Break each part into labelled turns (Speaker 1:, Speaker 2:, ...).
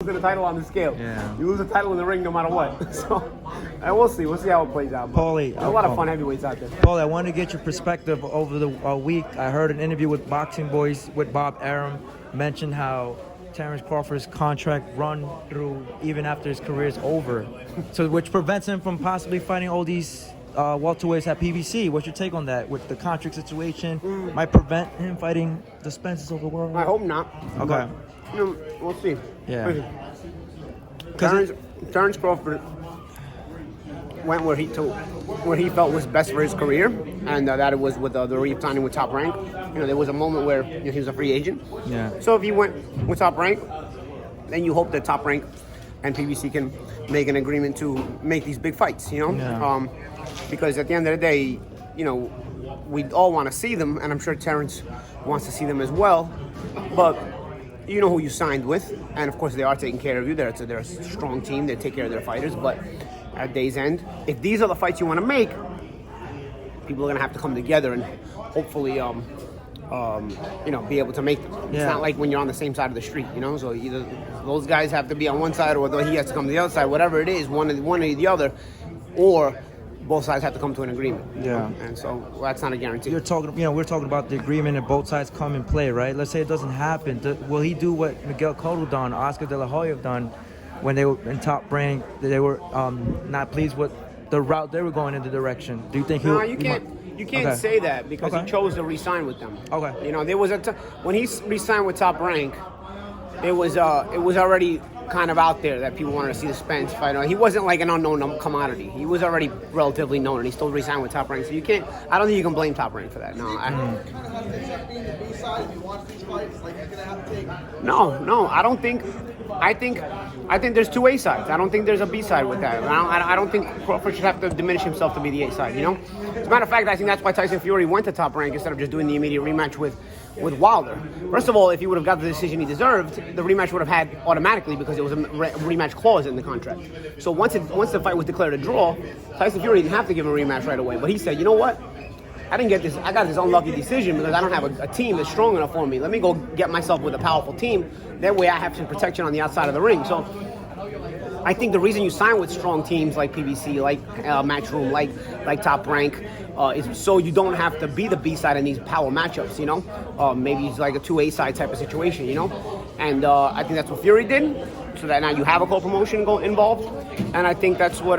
Speaker 1: losing the title on the scale.
Speaker 2: Yeah.
Speaker 1: You lose the title in the ring no matter what. So, and we'll see. We'll see how it plays out. But
Speaker 2: Paulie,
Speaker 1: there's a lot of fun heavyweights out there.
Speaker 2: Paulie, I wanted to get your perspective over the week. I heard an interview with Boxing Boys with Bob Arum mention how Terrence Crawford's contract run through even after his career is over, so which prevents him from possibly fighting all these welterweights at PBC. What's your take on that? With the contract situation, might prevent him fighting the Spencers of the world.
Speaker 1: I hope not.
Speaker 2: Okay.
Speaker 1: But, we'll see.
Speaker 2: Yeah.
Speaker 1: Terrence Crawford went where he felt was best for his career, and that it was with the re-signing with Top Rank. There was a moment where he was a free agent.
Speaker 2: Yeah.
Speaker 1: So if he went with Top Rank, then you hope that Top Rank and PBC can make an agreement to make these big fights.
Speaker 2: Yeah.
Speaker 1: Because at the end of the day, we all want to see them, and I'm sure Terrence wants to see them as well. But you know who you signed with, and of course they are taking care of you. They're a strong team. They take care of their fighters. But at day's end, if these are the fights you want to make, people are going to have to come together and hopefully, be able to make them.
Speaker 2: Yeah.
Speaker 1: It's not like when you're on the same side of the street, So either those guys have to be on one side, or he has to come to the other side. Whatever it is, one or the other, or both sides have to come to an agreement.
Speaker 2: Yeah.
Speaker 1: And so that's not a guarantee.
Speaker 2: We're talking about the agreement and both sides come and play, right? Let's say it doesn't happen. Will he do what Miguel Cotto done, Oscar De La Hoya have done when they were in Top Rank? They were not pleased with the route they were going in the direction. Do you think he'll?
Speaker 1: No, you can't say that because he chose to re-sign with them.
Speaker 2: Okay.
Speaker 1: There was when he re-signed with Top Rank, it was already kind of out there that people wanted to see the Spence fight. He wasn't like an unknown commodity. He was already relatively known, and he still re-signed with Top Rank. So I don't think you can blame Top Rank for that. No. No, I don't think. I think there's two A sides. I don't think there's a B side with that. I don't think Crawford should have to diminish himself to be the A side. As a matter of fact, I think that's why Tyson Fury went to Top Rank instead of just doing the immediate rematch with Wilder. First of all, if he would have got the decision he deserved, the rematch would have had automatically because there was a rematch clause in the contract. So once the fight was declared a draw, Tyson Fury didn't have to give him a rematch right away. But he said, you know what? I didn't get this. I got this unlucky decision because I don't have a team that's strong enough for me. Let me go get myself with a powerful team. That way I have some protection on the outside of the ring. So I think the reason you sign with strong teams like PBC, like Matchroom, like Top Rank, is so you don't have to be the B side in these power matchups. Maybe it's like a 2A side type of situation. And I think that's what Fury did. So that now you have a co-promotion involved, and I think that's what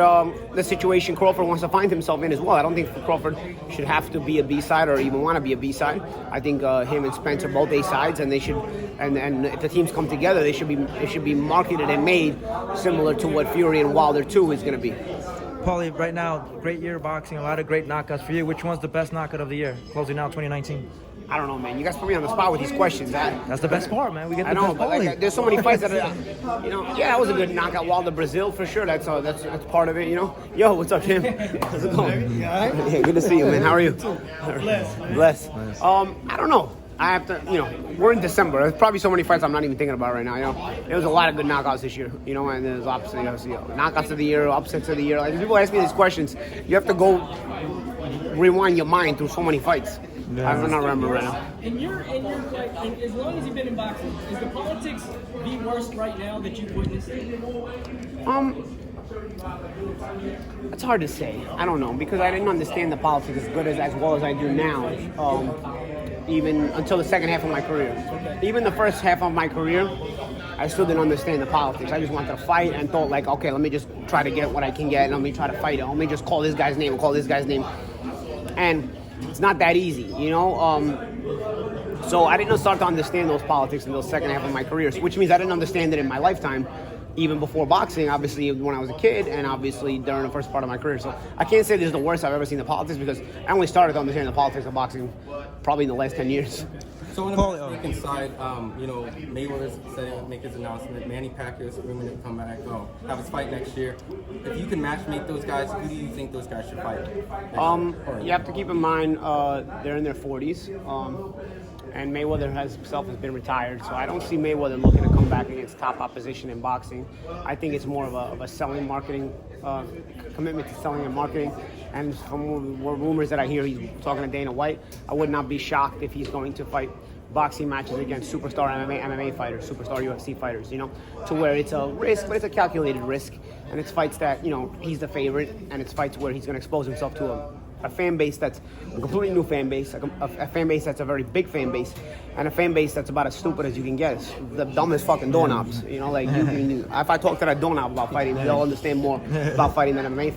Speaker 1: the situation Crawford wants to find himself in as well. I don't think Crawford should have to be a B-side or even want to be a B-side. I think him and Spence are both A-sides, and they should. And if the teams come together, it should be marketed and made similar to what Fury and Wilder 2 is going to be.
Speaker 2: Paulie, right now, great year of boxing, a lot of great knockouts for you. Which one's the best knockout of the year, closing out 2019?
Speaker 1: I don't know, man. You guys put me on the spot with these questions.
Speaker 2: That's the best part, man. We get the best
Speaker 1: but there's so many fights that are, that was a good knockout. Wilder Brazil for sure. That's part of it, Yo, what's up, Tim? How's it going? Yeah, good to see you, man. How are you? Bless. I don't know. I have to, we're in December. There's probably so many fights I'm not even thinking about right now. There was a lot of good knockouts this year, and there's opposite, knockouts of the year, upsets of the year. Like, when people ask me these questions, you have to go rewind your mind through so many fights. Yeah. I don't remember right now.
Speaker 3: In your as long as you've been in boxing, is the politics the worst right now that you've witnessed?
Speaker 1: It's hard to say. I don't know because I didn't understand the politics as well as I do now. Even until the second half of my career. Even the first half of my career, I still didn't understand the politics. I just wanted to fight and thought like, okay, let me just try to get what I can get and let me try to fight it. Let me just call this guy's name and call this guy's name. And it's not that easy, So I didn't start to understand those politics until the second half of my career, which means I didn't understand it in my lifetime, even before boxing, obviously when I was a kid, and obviously during the first part of my career. So I can't say this is the worst I've ever seen the politics because I only started to understand the politics of boxing probably in the last 10 years.
Speaker 4: So on the Mexican side, Mayweather's setting to make his announcement. Manny Pacquiao's rumored to come back, have his fight next year. If you can matchmake those guys, who do you think those guys should fight?
Speaker 1: You have to keep in mind they're in their 40s, and Mayweather himself has been retired, so I don't see Mayweather looking to come back against top opposition in boxing. I think it's more of a selling, marketing commitment to selling and marketing. And from rumors that I hear, he's talking to Dana White. I would not be shocked if he's going to fight boxing matches against superstar MMA fighters, superstar UFC fighters, you know, to where it's a risk, but it's a calculated risk, and it's fights that, you know, he's the favorite, and it's fights where he's going to expose himself to a fan base that's a completely new fan base, a fan base that's a very big fan base, and a fan base that's about as stupid as you can get. It's the dumbest fucking doorknobs, you know, like if I talk to that doorknob about fighting, they'll understand more about fighting than MMA